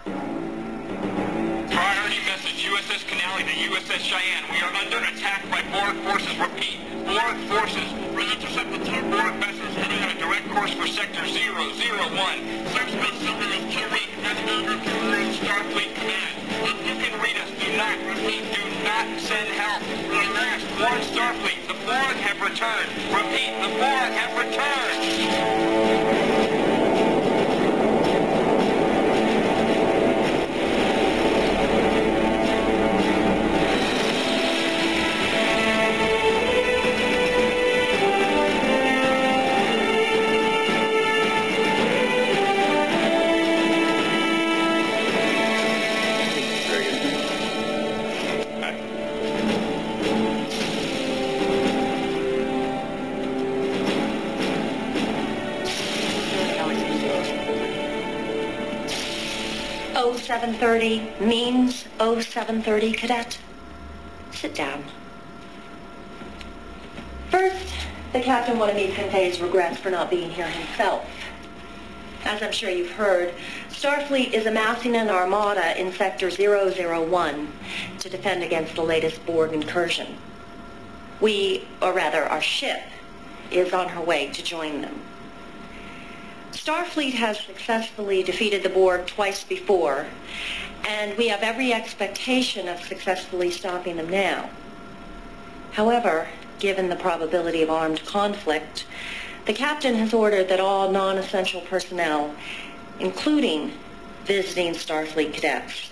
Priority message, USS Canali to USS Cheyenne. We are under attack by Borg forces. Repeat, Borg forces. We intercepted 2 Borg vessels heading on a direct course for Sector 001. Subspace symbol is QE. Navigator to Starfleet Command. If you can read us, do not, repeat, do not send help. We are last. Warn Starfleet. The Borg have returned. Repeat, the Borg have returned. Oh, 7:30 means 0730, Cadet. Sit down. First, the captain wanted me to convey his regrets for not being here himself. As I'm sure you've heard, Starfleet is amassing an armada in Sector 001 to defend against the latest Borg incursion. Our ship, is on her way to join them. Starfleet has successfully defeated the Borg twice before, and we have every expectation of successfully stopping them now. However, given the probability of armed conflict, the captain has ordered that all non-essential personnel, including visiting Starfleet cadets,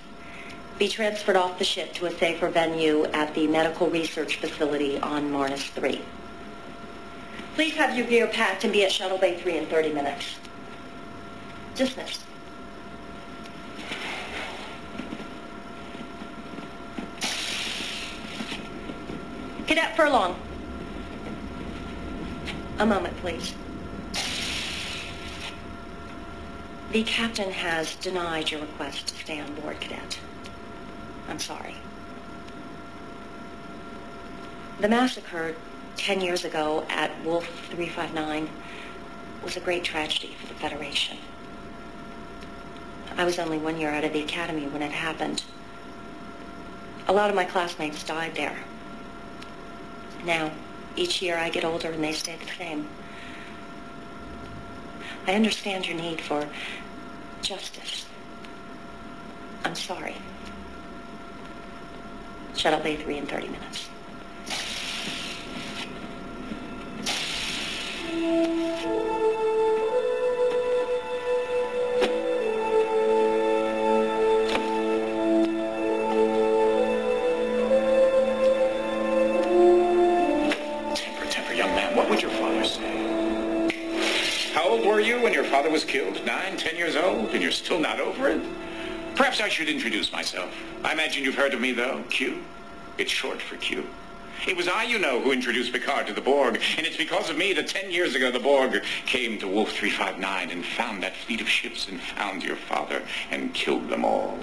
be transferred off the ship to a safer venue at the medical research facility on Marnus 3. Please have your gear packed and be at Shuttle Bay 3 in 30 minutes. Dismissed. Cadet Furlong. A moment, please. The captain has denied your request to stay on board, Cadet. I'm sorry. The massacre 10 years ago at Wolf 359 was a great tragedy for the Federation. I was only 1 year out of the academy when it happened. A lot of my classmates died there. Now, each year I get older and they stay the same. I understand your need for justice. I'm sorry. Shuttle Bay 3 in 30 minutes. When your father was killed, 9, 10 years old, and you're still not over it? Perhaps I should introduce myself. I imagine you've heard of me, though. Q. It's short for Q. It was I, you know, who introduced Picard to the Borg, and it's because of me that 10 years ago the Borg came to Wolf 359 and found that fleet of ships and found your father and killed them all.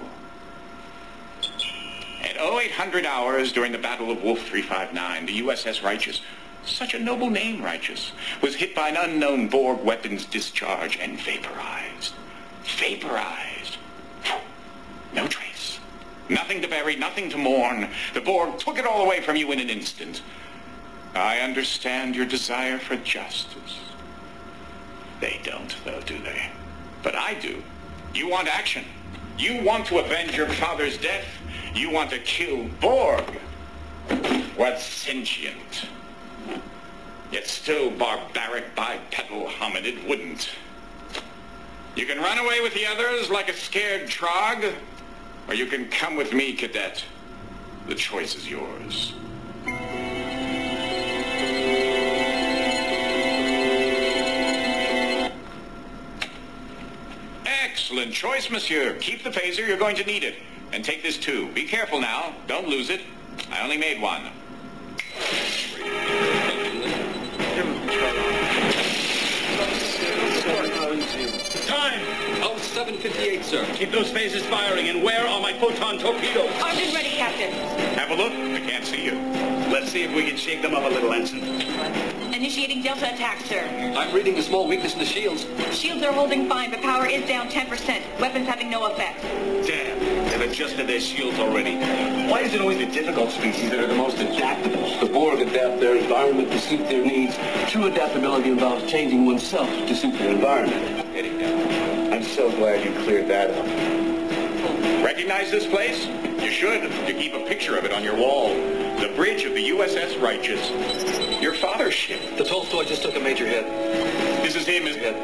At 0800 hours during the Battle of Wolf 359, the USS Righteous, such a noble name, Righteous, was hit by an unknown Borg weapons discharge and vaporized. Vaporized. No trace. Nothing to bury, nothing to mourn. The Borg took it all away from you in an instant. I understand your desire for justice. They don't, though, do they? But I do. You want action. You want to avenge your father's death. You want to kill Borg. What's sentient? Yet still barbaric bipedal hominid wouldn't. You can run away with the others like a scared trog, or you can come with me, Cadet. The choice is yours. Excellent choice, monsieur. Keep the phaser, you're going to need it. And take this too. Be careful now. Don't lose it. I only made one. Time! 0758, sir. Keep those phasers firing, and where are my photon torpedoes? Armed and ready, Captain. Have a look. I can't see you. Let's see if we can shake them up a little, Ensign. And Initiating Delta attack, sir. I'm reading a small weakness in the shields. Shields are holding fine, but power is down 10%. Weapons having no effect. Damn, they've adjusted their shields already. Why is it always the difficult species that are the most adaptable? The Borg adapt their environment to suit their needs. True adaptability involves changing oneself to suit their environment. I'm so glad you cleared that up. Recognize this place? You should. You keep a picture of it on your wall. The bridge of the USS Righteous. Your father's ship. The Tolstoy just took a major hit. This is him, isn't it?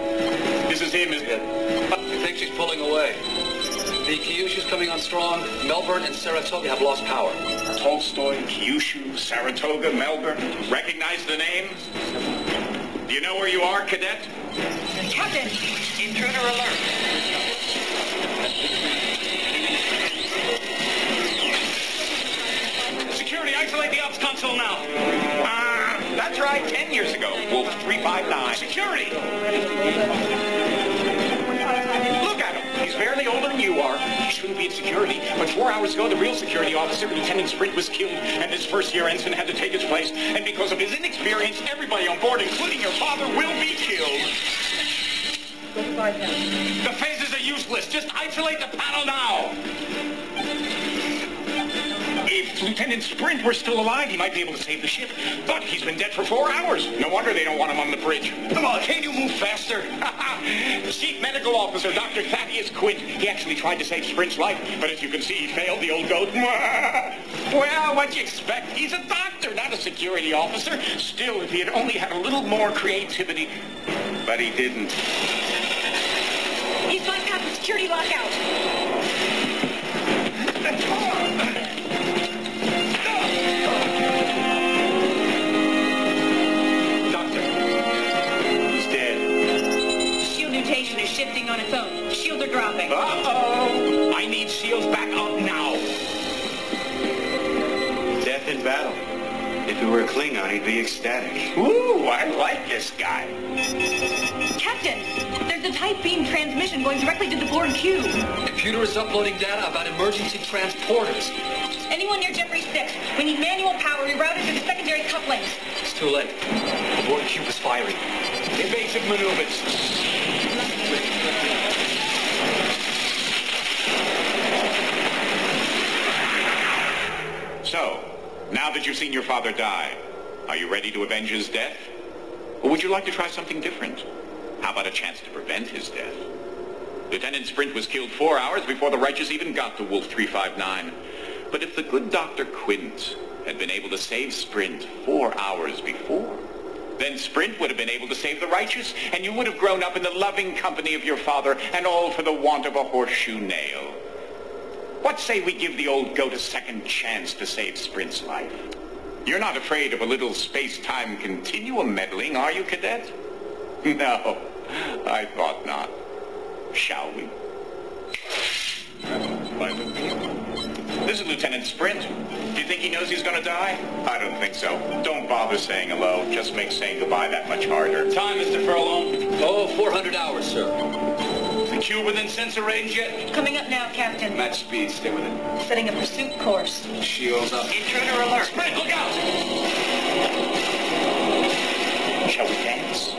This is him, isn't it? I think she's pulling away. The Kyushu's coming on strong. Melbourne and Saratoga have lost power. Tolstoy, Kyushu, Saratoga, Melbourne. Recognize the names? Do you know where you are, cadet? Captain! Intruder alert. Security, isolate the ops console now. That's right, 10 years ago. Wolf 359. Security! Look at him. He's barely older than you are. He shouldn't be in security. But 4 hours ago, the real security officer, Lieutenant Sprint, was killed, and his first-year ensign had to take his place. And because of his inexperience, everybody on board, including your father, will be killed. The phases are useless. Just isolate the panel now. If Lieutenant Sprint were still alive, he might be able to save the ship. But he's been dead for 4 hours. No wonder they don't want him on the bridge. Come on, can't you move faster? The Chief Medical Officer, Dr. Thaddeus Quint, he actually tried to save Sprint's life, but as you can see, he failed, the old goat. Well, what'd you expect? He's a doctor, not a security officer. Still, if he had only had a little more creativity. But he didn't. He's bypassed the security lockout. Is shifting on its own. Shields are dropping. Uh-oh! I need shields back up now. Death in battle. If it were a Klingon, he'd be ecstatic. Ooh, I like this guy. Captain, there's a tight beam transmission going directly to the Borg cube. Computer is uploading data about emergency transporters. Anyone near Jeffrey 6? We need manual power rerouted to the secondary couplings. It's too late. The Borg cube is firing. Evasive maneuvers. So, now that you've seen your father die, are you ready to avenge his death? Or would you like to try something different? How about a chance to prevent his death? Lieutenant Sprint was killed 4 hours before the Righteous even got to Wolf 359. But if the good Dr. Quint had been able to save Sprint 4 hours before, then Sprint would have been able to save the Righteous, and you would have grown up in the loving company of your father, and all for the want of a horseshoe nail. What say we give the old goat a second chance to save Sprint's life? You're not afraid of a little space-time continuum meddling, are you, cadet? No, I thought not. Shall we? This is Lieutenant Sprint. Do you think he knows he's gonna die? I don't think so. Don't bother saying hello. Just make saying goodbye that much harder. Time, Mr. Furlong. Oh, 400 hours, sir. The cube within sensor range yet? Coming up now, Captain. Match speed, stay with it. Setting a pursuit course. Shields up. Intruder alert. Sprint, look out! Shall we dance?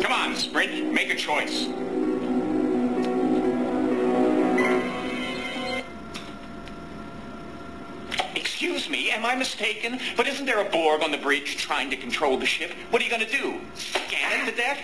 Come on, Sprint. Make a choice. Excuse me, am I mistaken? But isn't there a Borg on the bridge trying to control the ship? What are you going to do? Scan it to death?